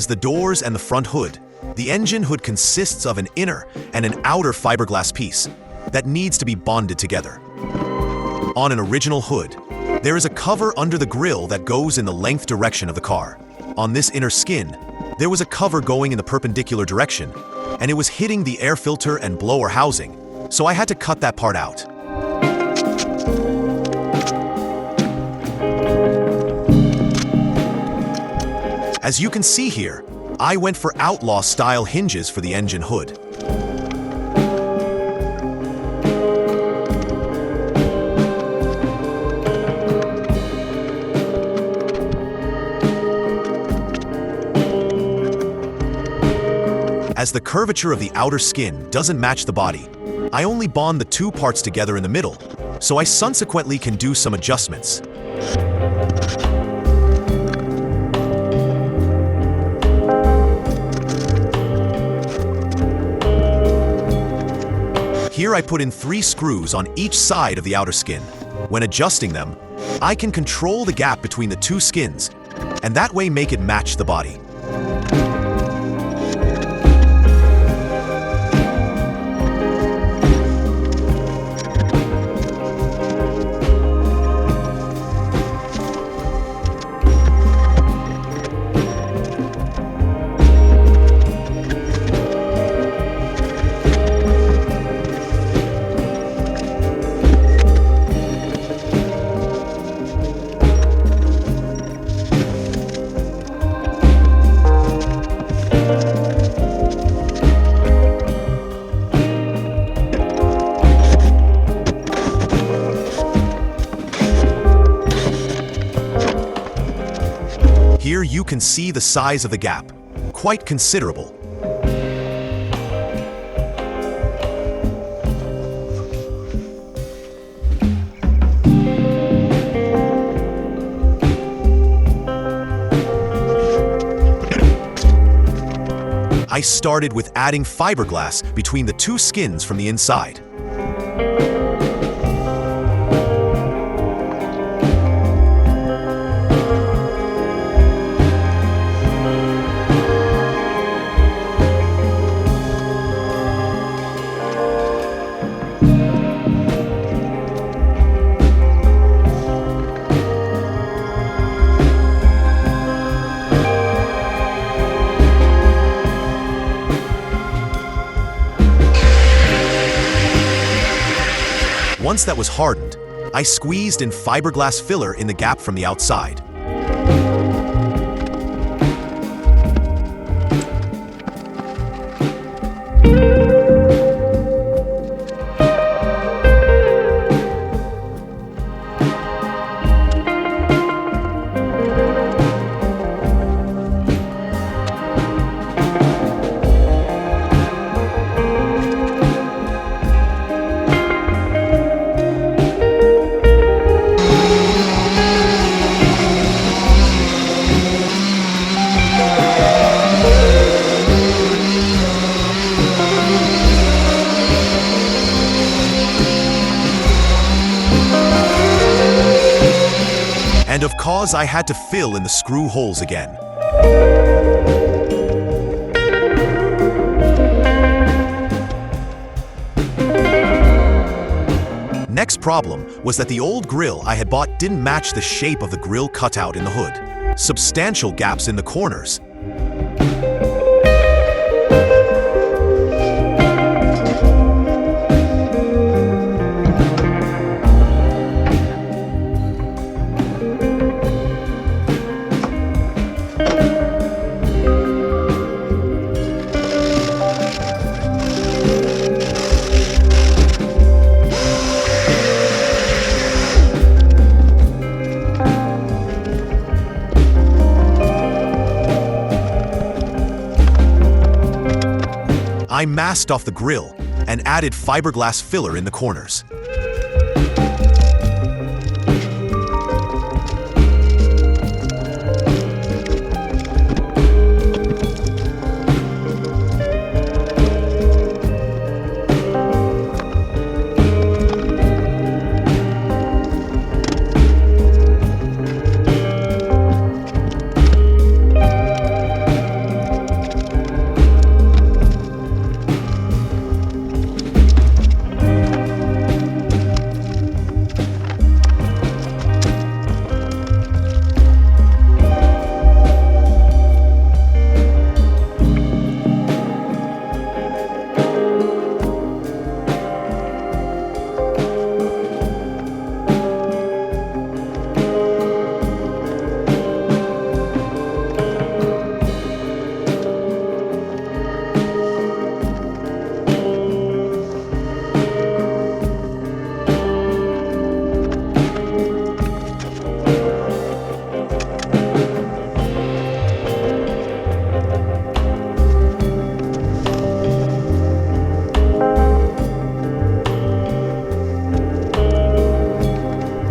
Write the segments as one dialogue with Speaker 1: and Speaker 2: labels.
Speaker 1: has the doors and the front hood. The engine hood consists of an inner and an outer fiberglass piece that needs to be bonded together. On an original hood, there is a cover under the grille that goes in the length direction of the car. On this inner skin, there was a cover going in the perpendicular direction, and it was hitting the air filter and blower housing, so I had to cut that part out. As you can see here, I went for outlaw-style hinges for the engine hood. As the curvature of the outer skin doesn't match the body, I only bond the two parts together in the middle, so I subsequently can do some adjustments. Here I put in 3 screws on each side of the outer skin. When adjusting them, I can control the gap between the 2 skins, and that way make it match the body. Here you can see the size of the gap, quite considerable. I started with adding fiberglass between the 2 skins from the inside. Once that was hardened, I squeezed in fiberglass filler in the gap from the outside. And of course, I had to fill in the screw holes again. Next problem was that the old grille I had bought didn't match the shape of the grille cutout in the hood. Substantial gaps in the corners. I masked off the grille and added fiberglass filler in the corners.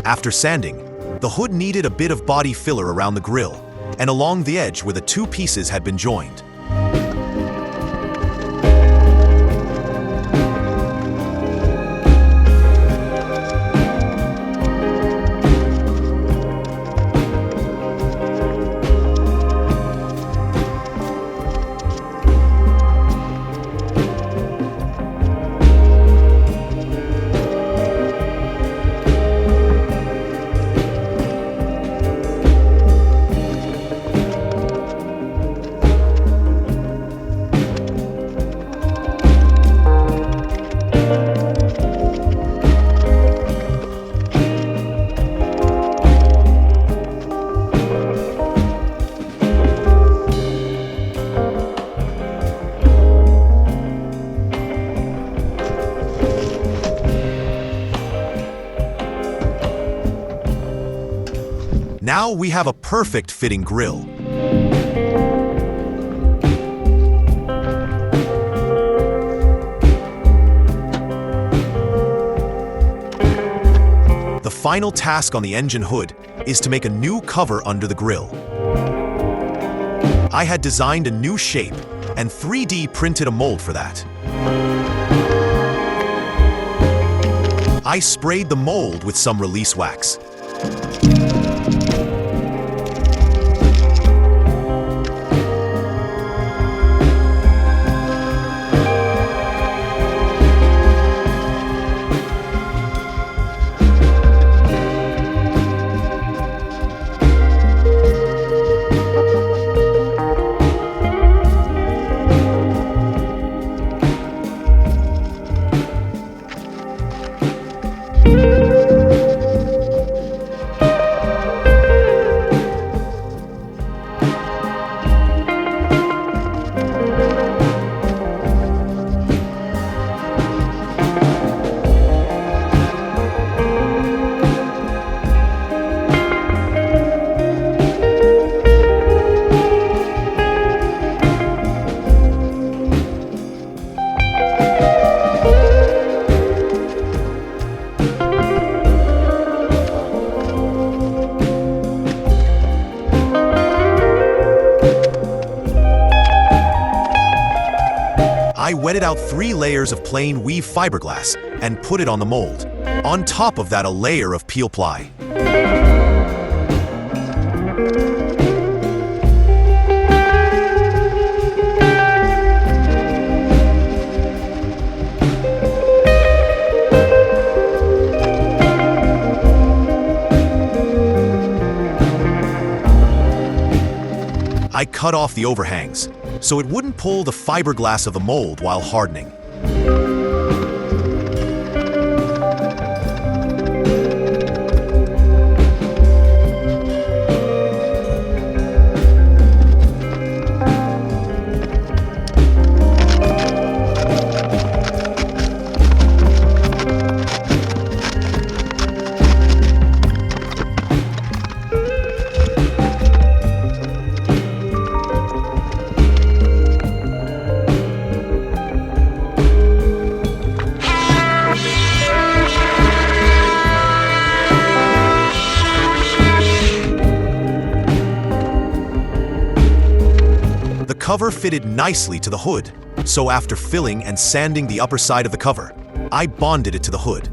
Speaker 1: After sanding, the hood needed a bit of body filler around the grille and along the edge where the two pieces had been joined. Now we have a perfect fitting grille. The final task on the engine hood is to make a new cover under the grille. I had designed a new shape and 3D printed a mold for that. I sprayed the mold with some release wax. I wetted out 3 layers of plain weave fiberglass and put it on the mold. On top of that, a layer of peel ply. I cut off the overhangs, so it wouldn't pull the fiberglass of the mold while hardening. The cover fitted nicely to the hood, so after filling and sanding the upper side of the cover, I bonded it to the hood.